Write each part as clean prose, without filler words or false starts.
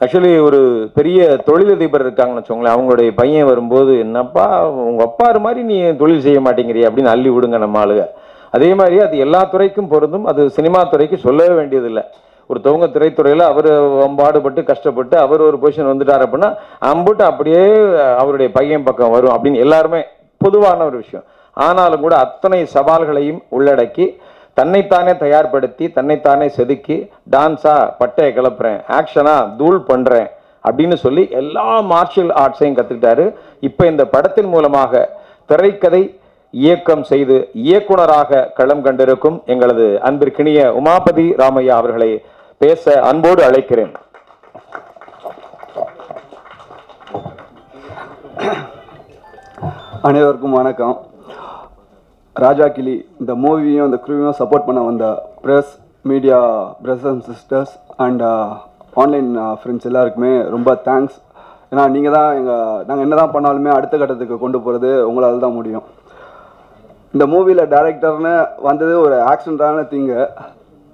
Actually ஒரு பெரிய தொழிலதிபர் இருக்காங்கன்னு வச்சுக்கோங்களேன், அவங்களுடைய பையன் வரும்போது என்னப்பா உங்க அப்பா மாதிரி நீ தொழில் செய்ய மாட்டேங்கிறிய அப்படின்னு அள்ளி விடுங்க நம்ம ஆளுங்க. அதே மாதிரி அது எல்லா துறைக்கும் பொருந்தும். அது சினிமா துறைக்கு சொல்லவே வேண்டியதில்லை. ஒருத்தவங்க திரைத்துறையில் அவர் பாடுபட்டு கஷ்டப்பட்டு அவர் ஒரு பொசிஷன் வந்துட்டார் அப்படின்னா அம்புட்டு அப்படியே அவருடைய பையன் பக்கம் வரும் அப்படின்னு எல்லாருமே பொதுவான ஒரு விஷயம். ஆனாலும் கூட அத்தனை சவால்களையும் உள்ளடக்கி தன்னைத்தானே தயார்படுத்தி தன்னைத்தானே செதுக்கி டான்ஸா பட்டையை கிளப்புறேன், ஆக்ஷனா தூள் பண்றேன் அப்படின்னு சொல்லி எல்லா மார்ஷியல் ஆர்ட்ஸையும் கத்துக்கிட்டாரு. இப்ப இந்த படத்தின் மூலமாக திரைக்கதை இயக்கம் செய்து இயக்குனராக களம் கண்டிருக்கும் எங்களது அன்பிற்கினிய உமாபதி ராமையா அவர்களை பேச அன்போடு அழைக்கிறேன். அனைவருக்கும் வணக்கம். ராஜா கிளி இந்த மூவியும் இந்த க்ரூவையும் சப்போர்ட் பண்ண வந்த press, media, brothers and sisters and online friends எல்லாருக்குமே ரொம்ப தேங்க்ஸ். ஏன்னா நீங்கள் தான் நாங்கள் என்ன தான் பண்ணாலுமே அடுத்த கட்டத்துக்கு கொண்டு போகிறது உங்களால் தான் முடியும். இந்த மூவியில் டைரக்டர்னு வந்தது ஒரு ஆக்சிடென்டான திங்கு.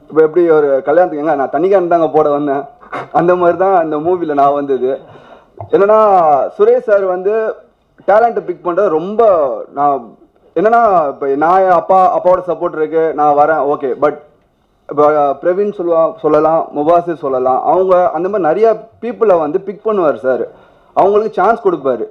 இப்போ எப்படி ஒரு கல்யாணத்துக்கு நான் தனிக்கான் தாங்க போட வந்தேன், அந்த மாதிரி தான் இந்த மூவியில் நான் வந்தது. என்னென்னா சுரேஷ் சார் வந்து டேலண்ட்டை பிக் பண்ணுறது ரொம்ப நான் என்னன்னா இப்போ நான் அப்பாவோட சப்போர்ட் இருக்கு, நான் வரேன் ஓகே. பட் இப்போ பிரவீன் சொல்லலாம், முபாசிர் சொல்லலாம், அவங்க அந்த மாதிரி நிறைய பீப்புளை வந்து பிக் பண்ணுவார் சார். அவங்களுக்கு சான்ஸ் கொடுப்பாரு.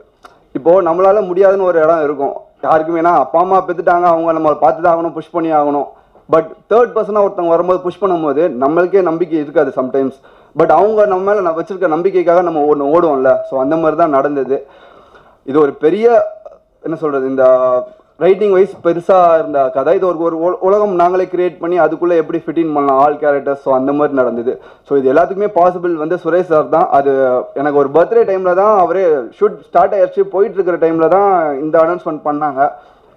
இப்போது நம்மளால் முடியாதுன்னு ஒரு இடம் இருக்கும் யாருக்குமே. ஏன்னா அப்பா அம்மா பெற்றுட்டாங்க, அவங்க நம்ம பார்த்து தான் ஆகணும், புஷ் பண்ணி ஆகணும். பட் தேர்ட் பர்சனாக ஒருத்தவங்க வரும்போது புஷ் பண்ணும்போது நம்மளுக்கே நம்பிக்கை இருக்காது சம்டைம்ஸ். பட் அவங்க நம்ம மேலே நான் வச்சுருக்க நம்பிக்கைக்காக நம்ம ஓடுவோம்ல. ஸோ அந்த மாதிரி தான் நடந்தது. இது ஒரு பெரிய என்ன சொல்கிறது, இந்த ரைட்டிங் வைஸ் பெருசாக இருந்த கதை. இது ஒரு உலகம் நாங்களே கிரியேட் பண்ணி அதுக்குள்ளே எப்படி ஃபிட்டின் பண்ணலாம் ஆல் கேரக்டர்ஸ். ஸோ அந்த மாதிரி நடந்தது. ஸோ இது எல்லாத்துக்குமே பாசிபிள் வந்து சுரேஷ் சார் தான். அது எனக்கு ஒரு பர்த்டே டைமில் தான் அவரே ஷூட் ஸ்டார்ட் ஆயிடுச்சு, போயிட்டுருக்கிற டைமில் தான் இந்த அனௌன்ஸ்மெண்ட் பண்ணாங்க.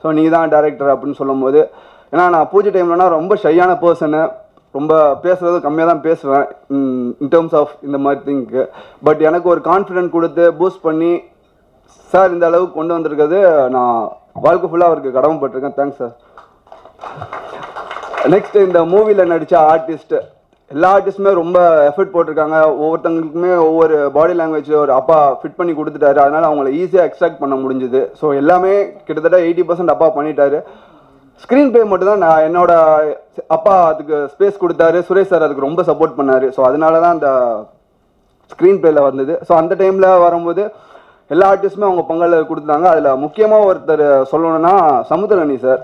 ஸோ நீ தான் டேரக்டர் அப்படின்னு சொல்லும்போது, ஏன்னா நான் பூஜை டைம்லனா ரொம்ப ஷையான பர்சனு, ரொம்ப பேசுகிறது கம்மியாக தான் பேசுவேன் இன் டேர்ம்ஸ் ஆஃப் இந்த மாதிரி திங்க்கு. பட் எனக்கு ஒரு கான்ஃபிடென்ட் கொடுத்து பூஸ்ட் பண்ணி சார் இந்த அளவுக்கு கொண்டு வந்திருக்கிறது நான் வாழ்க்கை ஃபுல்லாக அவருக்கு கடமைப்பட்டிருக்கேன். Thanks sir. நெக்ஸ்ட் இந்த மூவியில் நடித்த ஆர்டிஸ்ட் எல்லா ஆர்டிஸ்ட்டுமே ரொம்ப எஃபர்ட் போட்டிருக்காங்க. ஒவ்வொருத்தங்களுக்குமே ஒவ்வொரு பாடி லாங்குவேஜ் ஒரு அப்பா ஃபிட் பண்ணி கொடுத்துட்டாரு. அதனால் அவங்கள ஈஸியாக எக்ஸ்ட்ராக்ட் பண்ண முடிஞ்சுது. ஸோ எல்லாமே கிட்டத்தட்ட 80% அப்பா பண்ணிட்டாரு. ஸ்க்ரீன் பிளே மட்டும் தான் நான் என்னோட அப்பா அதுக்கு ஸ்பேஸ் கொடுத்தாரு. சுரேஷ் சார் அதுக்கு ரொம்ப சப்போர்ட் பண்ணார். ஸோ அதனால தான் அந்த ஸ்க்ரீன் பிளேயில் வந்தது. ஸோ அந்த டைமில் வரும்போது எல்லா ஆர்டிஸ்ட்டுமே அவங்க பங்களில் கொடுத்தாங்க. அதில் முக்கியமாக ஒருத்தர் சொல்லணும்னா சமுத்திரனி சார்.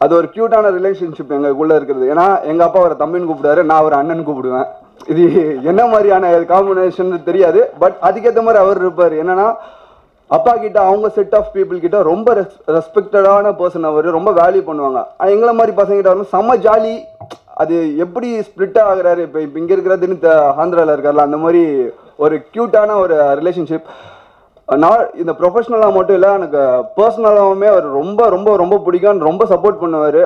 அது ஒரு க்யூட்டான ரிலேஷன்ஷிப் எங்களுக்குள்ளே இருக்கிறது. ஏன்னா எங்கள் அப்பா அவரை தம்பின்னு கூப்பிடுவாரு, நான் அவர் அண்ணன் கூப்பிடுவேன். இது என்ன மாதிரியான காம்பினேஷன் தெரியாது. பட் அதுக்கேற்ற மாதிரி அவர் இருப்பார். என்னன்னா அப்பா கிட்ட அவங்க செட் ஆஃப் பீப்புள் கிட்ட ரொம்ப ரெஸ்பெக்டடான பர்சன். அவர் ரொம்ப வேல்யூ பண்ணுவாங்க. எங்களை மாதிரி பசங்க கிட்ட வரணும் செம்ம ஜாலி. அது எப்படி ஸ்பிளிட் ஆகுறாரு, இப்போ இங்கே இருக்கிறதுன்னு ஆந்திராவில் இருக்கார்ல, அந்த மாதிரி ஒரு க்யூட்டான ஒரு ரிலேஷன்ஷிப். நான் இந்த ப்ரொஃபஷ்னலாக மட்டும் இல்லை, எனக்கு பர்சனலாகவுமே அவர் ரொம்ப ரொம்ப ரொம்ப பிடிக்கும். ரொம்ப சப்போர்ட் பண்ணுவார்.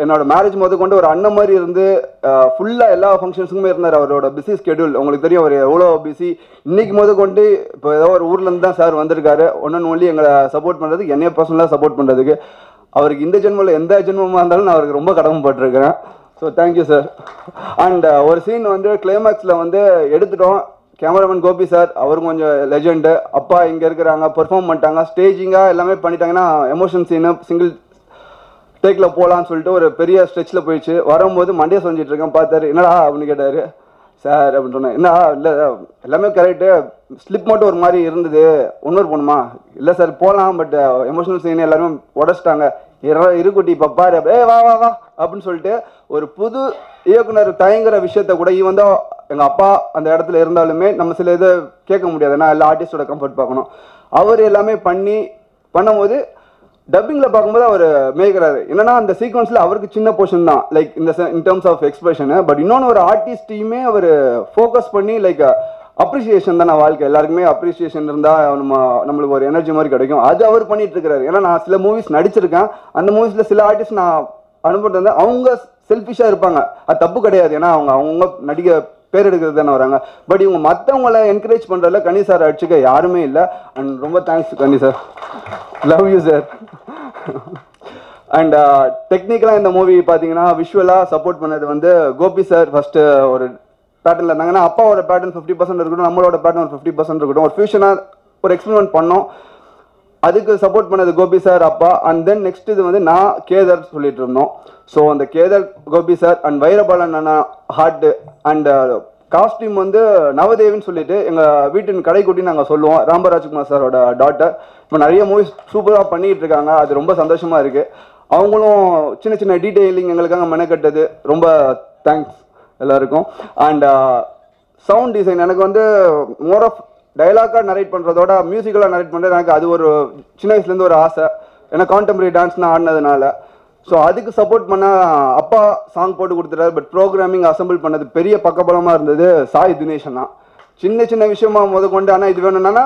என்னோட மேரேஜ் கொண்டு ஒரு அண்ணன் மாதிரி இருந்து ஃபுல்லாக எல்லா ஃபங்க்ஷன்ஸுக்குமே இருந்தார். அவரோட பிஸி ஸ்கெடியூல் உங்களுக்கு தெரியும், அவர் எவ்வளோ பிஸி. இன்னைக்கு கொண்டு இப்போ ஏதோ ஒரு ஊர்லேருந்து தான் சார் வந்திருக்காரு. ஒன்று ஒன்லி எங்களை சப்போர்ட் பண்ணுறதுக்கு, என்னைய பர்சனலாக சப்போர்ட் பண்ணுறதுக்கு. அவருக்கு இந்த ஜென்மத்தில் எந்த ஜென்மமாக இருந்தாலும் நான் அவருக்கு ரொம்ப கடமைப்பட்டிருக்கிறேன். So thank you sir. அண்ட் ஒரு சீன் வந்து கிளைமேக்ஸில் வந்து எடுத்துட்டோம். கேமராமேன் கோபி சார், அவர் கொஞ்சம் லெஜெண்டு. அப்பா இங்கே இருக்கிறாங்க, பெர்ஃபார்ம் பண்ணிட்டாங்க, ஸ்டேஜிங்காக எல்லாமே பண்ணிட்டாங்கன்னா எமோஷன் சீனு சிங்கிள் டேக்கில் போகலான்னு சொல்லிட்டு ஒரு பெரிய ஸ்ட்ரெச்சில் போயிடுச்சு. வரும்போது மண்டே சொல்லிட்டு இருக்கேன், பார்த்தாரு, என்னடா அப்படின்னு கேட்டார். சார் அப்படின்னு சொன்னேன். என்ன இல்லை எல்லாமே கரெக்டு, ஸ்லிப் மட்டும் ஒரு மாதிரி இருந்தது, இன்னொரு போகணுமா? இல்லை சார் போகலாம், பட் எமோஷனல் சீன் எல்லாருமே உடச்சிட்டாங்க, இருக்குட்டி இப்போ பாரு, வா வா வா அப்படின்னு சொல்லிட்டு ஒரு புது இயக்குனர் தயங்குற விஷயத்த கூட வந்து எங்கள் அப்பா அந்த இடத்துல இருந்தாலுமே நம்ம சில இதை கேட்க முடியாது. ஏன்னா எல்லா ஆர்டிஸ்டோட கம்ஃபர்ட் பார்க்கணும். அவர் எல்லாமே பண்ணும்போது டப்பிங்கில் பார்க்கும்போது அவர் மேய்க்கிறாரு. என்னன்னா அந்த சீக்வன்ஸில் அவருக்கு சின்ன போர்ஷன் தான், like in terms of expression. But இன்னொன்று ஒரு ஆர்டிஸ்டையுமே அவர் ஃபோக்கஸ் பண்ணி லைக் அப்ரிசியேஷன் தான். வாழ்க்கை எல்லாருக்குமே அப்ரிசியேஷன் இருந்தால் நம்மளுக்கு ஒரு எனர்ஜி மாதிரி கிடைக்கும். அது அவர் பண்ணிட்டு இருக்கிறாரு. ஏன்னா நான் சில மூவிஸ் நடிச்சிருக்கேன். அந்த மூவிஸில் சில ஆர்டிஸ்ட் நான் அனுப்பிட்டு இருந்தேன். அவங்க செல்ஃபிஷாக இருப்பாங்க, அது தப்பு கிடையாது. ஏன்னா அவங்க நடிக்க பேர் எடுக்கிறது தானே வராங்க. பட் இவங்க மற்றவங்களை என்கரேஜ் பண்ணுறதுல கனி சார் அடிச்சுக்க யாருமே இல்லை. அண்ட் ரொம்ப thanks Ghani sir, love you sir. And டெக்னிக்கலாக இந்த மூவி பார்த்தீங்கன்னா விஷுவலாக சப்போர்ட் பண்ணது வந்து கோபி சார். ஃபஸ்ட்டு ஒரு பேட்டர்னில் இருந்தாங்கன்னா அப்பாவோட பேட்டர்ன் 50% இருக்கட்டும், நம்மளோட பேட்டர்ன் ஒரு 50% இருக்கட்டும், ஒரு ஃபியூஷனாக ஒரு எக்ஸ்பெரிமெண்ட் பண்ணோம். அதுக்கு சப்போர்ட் பண்ணது கோபி சார், அப்பா. அண்ட் தென் நெக்ஸ்ட் இது வந்து நான் கேதர் சொல்லிட்டு இருந்தோம். ஸோ அந்த கேதர், கோபி சார் அண்ட் வைரபாலன் அண்ணா ஹார்ட் அண்ட் காஸ்டியூம் வந்து நவதேவின்னு சொல்லிட்டு எங்கள் வீட்டின் கடைக்குட்டி நாங்கள் சொல்லுவோம். ராம்பராஜ்குமார் சாரோட டாட்டர். இப்போ நிறைய மூவிஸ் சூப்பராக பண்ணிகிட்டு இருக்காங்க. அது ரொம்ப சந்தோஷமாக இருக்குது. அவங்களும் சின்ன சின்ன டீட்டெயிலிங் எங்களுக்காக மெனக்கட்டது. ரொம்ப தேங்க்ஸ் எல்லாருக்கும். அண்ட் சவுண்ட் டிசைன் எனக்கு வந்து மோர் ஆஃப் டைலாக்காக நரேட் பண்ணுறதோட மியூசிக்கலாக நரேட் பண்ணுறது எனக்கு அது ஒரு சின்ன வயசுலேருந்து ஒரு ஆசை. ஏன்னா கான்டெம்பரரி டான்ஸ் நான் ஆடினதுனால. ஸோ அதுக்கு சப்போர்ட் பண்ண அப்பா சாங் போட்டு கொடுத்துட்டாரு. பட் ப்ரோக்ராமிங் அசம்பிள் பண்ணது பெரிய பக்கபலமாக இருந்தது சாய் தினேஷன் தான். சின்ன சின்ன விஷயமா கொண்டு, ஆனால் இது வேணும்னா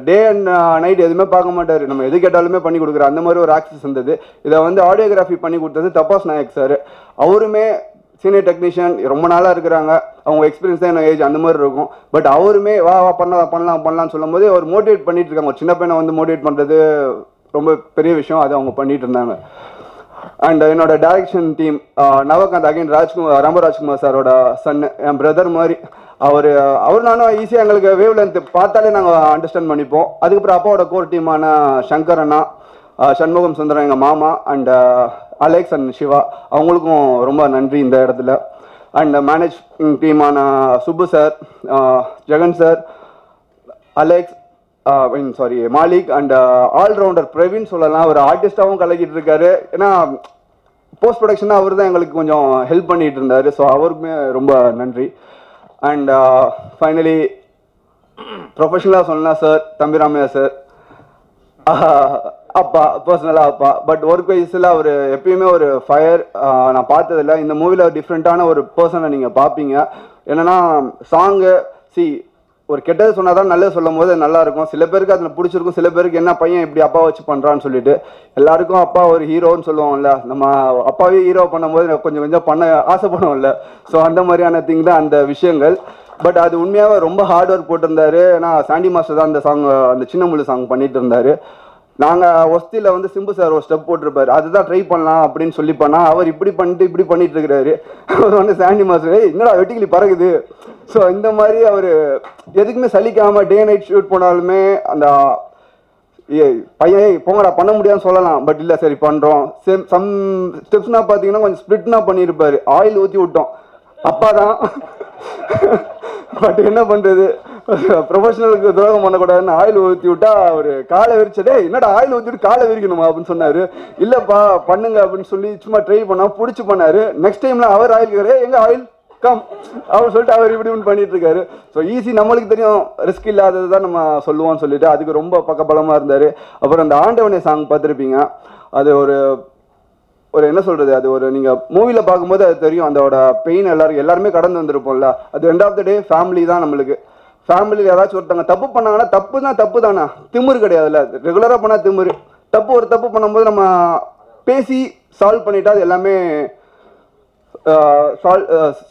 டே அண்ட் நைட் எதுவுமே பார்க்க மாட்டார். நம்ம எது கேட்டாலுமே பண்ணி கொடுக்குறாரு. அந்த மாதிரி ஒரு ஆக்சஸ் இருந்தது. இதை வந்து ஆடியோகிராஃபி பண்ணி கொடுத்தது தபாஸ் நாயக் சார். அவருமே சீனியர் டெக்னீஷியன், ரொம்ப நாளாக இருக்கிறாங்க. அவங்க எக்ஸ்பீரியன்ஸ் தான் என்ன ஏஜ் அந்த மாதிரி இருக்கும். பட் அவருமே வா வா பண்ணலாம்னு சொல்லும் போது அவர் மோட்டிவேட் பண்ணிட்டு இருக்காங்க. ஒரு சின்ன பையனை வந்து மோட்டிவேட் பண்ணுறது ரொம்ப பெரிய விஷயம். அது அவங்க பண்ணிட்டு இருந்தாங்க. அண்ட் என்னோட டைரக்ஷன் டீம் நவகாந்த், அகைன் ராமராஜ்குமார் சாரோட சன், என் பிரதர் மாதிரி. அவர் நானும் ஈஸியாக எங்களுக்கு வேவ் லென்த் பார்த்தாலே நாங்கள் அண்டர்ஸ்டாண்ட் பண்ணிப்போம். அதுக்கப்புறம் அப்பாவோட கோர் டீமான சங்கர் அண்ணா, சண்முகம் சுந்தரம் எங்கள் மாமா, அண்ட் அலெக்ஸ் அண்ட் சிவா, அவங்களுக்கும் ரொம்ப நன்றி இந்த இடத்துல. அண்ட் மேனேஜ் டீமான Subbu sir, Jagan sir, Alex, Malik, and all rounder Praveen சொல்லலாம். ஒரு ஆர்டிஸ்டாகவும் கலக்கிட்டு இருக்காரு. ஏன்னா போஸ்ட் ப்ரொடக்ஷனாக அவர் தான் எங்களுக்கு கொஞ்சம் ஹெல்ப் பண்ணிட்டு இருந்தார். ஸோ அவருக்குமே ரொம்ப நன்றி. அண்ட் ஃபைனலி ப்ரொஃபஷனலாக சொல்லலாம் சார், தம்பிராமையா சார், அப்பா, பர்சனலாக அப்பா. பட் ஒர்க் வைஸில் அவர் எப்பயுமே ஒரு ஃபயர். நான் பார்த்ததில்ல. இந்த மூவியில் டிஃப்ரெண்ட்டான ஒரு பர்சனை நீங்கள் பார்ப்பீங்க. என்னென்னா சாங்கு ஒரு கெட்டது சொன்னால் தான் நல்லது சொல்லும் போது நல்லா இருக்கும். சில பேருக்கு அதில் பிடிச்சிருக்கும், சில பேருக்கு என்ன பையன் இப்படி அப்பா வச்சு பண்ணுறான்னு சொல்லிட்டு. எல்லாருக்கும் அப்பா ஒரு ஹீரோன்னு சொல்லுவோம்ல, நம்ம அப்பாவே ஹீரோ பண்ணும்போது கொஞ்சம் கொஞ்சம் பண்ண ஆசைப்படுவோம்ல. ஸோ அந்த மாதிரியான திங் தான் அந்த விஷயங்கள். பட் அது உண்மையாகவே ரொம்ப ஹார்ட் ஒர்க் போட்டிருந்தாரு. ஏன்னா சாண்டி மாஸ்டர் தான் அந்த சாங், அந்த சின்ன முள்ளு சாங் பண்ணிட்டு இருந்தாரு. நாங்கள் ஒஸ்தியில் வந்து சிம்பு சார் ஒரு ஸ்டெப் போட்டிருப்பாரு. அதுதான் ட்ரை பண்ணலாம் அப்படின்னு சொல்லி பண்ணால் அவர் இப்படி பண்ணிட்டு இருக்கிறாரு. அவர் வந்து சாண்டி மாஸ்டர் என்னடா வெட்டிக்கிளி பறகுது. ஸோ இந்த மாதிரி அவர் எதுக்குமே சலிக்காமல் டே நைட் ஷூட் போனாலுமே அந்த பையன் போங்கடா பண்ண முடியாதுன்னு சொல்லலாம். பட் இல்லை சரி பண்ணுறோம். சம் ஸ்டெப்ஸ்னா பார்த்தீங்கன்னா கொஞ்சம் ஸ்பிளிட்னா பண்ணியிருப்பாரு. ஆயில் ஊற்றி விட்டோம், அப்பா தான். பட் என்ன பண்ணுறது, ப்ரொஃபஷனலுக்கு துரோகம் பண்ணக்கூடாதுன்னு ஆயில் ஊற்றி விட்டா ஒரு காலை விரிச்சதே, என்னடா ஆயில் ஊற்றிட்டு காலை விரிக்கணுமா அப்படின்னு சொன்னார். இல்லைப்பா பண்ணுங்க அப்படின்னு சொல்லி சும்மா ட்ரை பண்ணால் பிடிச்சி பண்ணார். நெக்ஸ்ட் டைமில் அவர் ஆயில் கேட்குறாரு, எங்கே ஆயில் கம் அப்படின்னு சொல்லிட்டு அவர் இப்படி பண்ணிட்டு இருக்காரு. ஸோ ஈஸி, நம்மளுக்கு தெரியும் ரிஸ்க் இல்லாதது தான் நம்ம சொல்லுவோம்னு சொல்லிட்டு அதுக்கு ரொம்ப பக்கபலமாக இருந்தார். அப்புறம் அந்த ஆண்டவனே சாங் பார்த்துருப்பீங்க. அது ஒரு என்ன சொல்கிறது, அது ஒரு நீங்கள் மூவியில் பார்க்கும்போது அது தெரியும். அதோட பெயின் எல்லாருமே கடந்து வந்திருப்போம்ல. அது end of the day family தான் நம்மளுக்கு. ஃபேமிலியில் யாராச்சும் ஒருத்தவங்க தப்பு பண்ணாங்கன்னா தப்பு தானே, திமிரு கிடையாதுல்ல. ரெகுலராக பண்ணால் திமிரு. ஒரு தப்பு பண்ணும்போது நம்ம பேசி சால்வ் பண்ணிட்டா அது எல்லாமே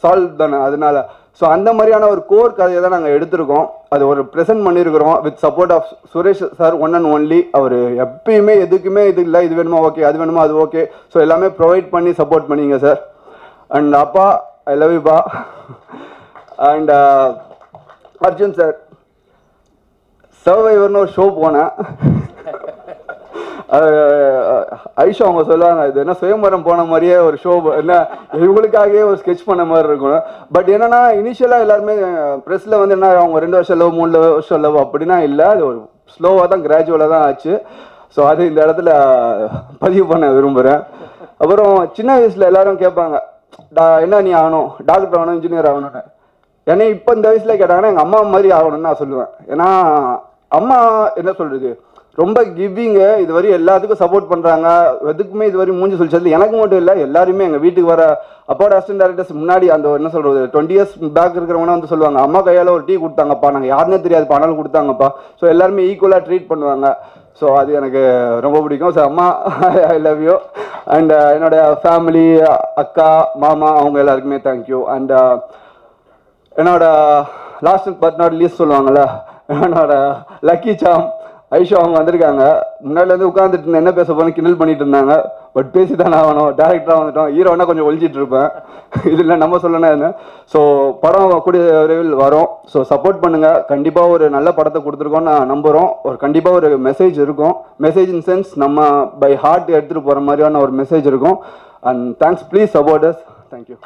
சால்வ் தானே. அதனால ஸோ அந்த மாதிரியான ஒரு கோர் கதையை தான் நாங்கள் எடுத்திருக்கோம். அது ஒரு ப்ரெசென்ட் பண்ணியிருக்கிறோம் with support of Suresh sir, one and only. அவர் எப்பயுமே எதுக்குமே இது இல்லை, இது வேணுமா ஓகே, அது வேணுமா அது ஓகே. ஸோ எல்லாமே ப்ரொவைட் பண்ணி சப்போர்ட் பண்ணிங்க சார். அண்ட் அப்பா, ஐ லவ் யூ பா. அண்ட் அர்ஜுன் சார், சர்வைவர்னு ஒரு ஷோ போனேன். ஐஷா அவங்க சொல்லுவாங்க, இது என்ன சுயம்பரம் போன மாதிரியே ஒரு ஷோ, என்ன இவங்களுக்காகவே ஒரு ஸ்கெட்ச் பண்ண மாதிரி இருக்கும். பட் என்னன்னா இனிஷியலாக எல்லாருமே ப்ரெஸ்ஸில் வந்து என்ன அவங்க 2 வருஷம் லவ் 3 வருஷம் லவ் அப்படின்னா இல்லை, அது ஒரு ஸ்லோவாக தான் கிராஜுவலாக தான் ஆச்சு. ஸோ அது இந்த இடத்துல பதிவு பண்ண விரும்புகிறேன். அப்புறம் சின்ன வயசில் எல்லாரும் கேட்பாங்க, என்ன நீ ஆகணும், டாக்டர் ஆகணும், இன்ஜினியர் ஆகணும்னு. ஏன்னா இப்போ இந்த வயசில் கேட்டாங்கன்னா எங்கள் அம்மா மாதிரி ஆகணும்னு நான் சொல்லுவேன். ஏன்னா அம்மா என்ன சொல்கிறது, ரொம்ப கிவிங்கு. இதுவரை எல்லாத்துக்கும் சப்போர்ட் பண்ணுறாங்க. எதுக்குமே இதுவரை மூஞ்சி சொல்லிச்சது எனக்கு மட்டும் இல்லை, எல்லாருமே எங்கள் வீட்டுக்கு வர அப்பாவோட அசிஸ்டன்ட் டைரக்டர்ஸ் முன்னாடி அந்த என்ன சொல்கிறது 20 இயர்ஸ் பேக் இருக்கிறவங்க வந்து சொல்லுவாங்க, அம்மா கையால் ஒரு டீ கொடுத்தாங்கப்பா, நாங்கள் யாருன்னே தெரியாது பானாலும் கொடுத்தாங்கப்பா. ஸோ எல்லாருமே ஈக்குவலாக ட்ரீட் பண்ணுவாங்க. ஸோ அது எனக்கு ரொம்ப பிடிக்கும். ஸோ அம்மா, ஐ லவ் யூ. அண்ட் என்னோட ஃபேமிலி, அக்கா, மாமா, அவங்க எல்லாருக்குமே தேங்க்யூ. அண்ட் என்னோட லாஸ்ட் பட் நாட் லீஸ்ட் சொல்லுவாங்கள்ல, என்னோட லக்கி சாம் ஐஷா அவங்க வந்திருக்காங்க. முன்னாடி வந்து உட்காந்துட்டு என்ன பேச போன்னு கிண்டல் பண்ணிட்டு இருந்தாங்க. பட் பேசி தானே ஆகணும். டேரக்டராக வந்துட்டோம், ஹீரோனா கொஞ்சம் ஒழிச்சிட்டு இருப்பேன். இதில் நம்ம சொல்லணும் என்ன. ஸோ படம் கூடிய விரைவில் வரும். ஸோ சப்போர்ட் பண்ணுங்கள். கண்டிப்பாக ஒரு நல்ல படத்தை கொடுத்துருக்கோன்னு நான் நம்புகிறோம். கண்டிப்பாக ஒரு மெசேஜ் இருக்கும். மெசேஜ் இன் சென்ஸ் நம்ம பை ஹார்ட் எடுத்துகிட்டு போகிற மாதிரியான ஒரு மெசேஜ் இருக்கும். And thanks, please support us. Thank you.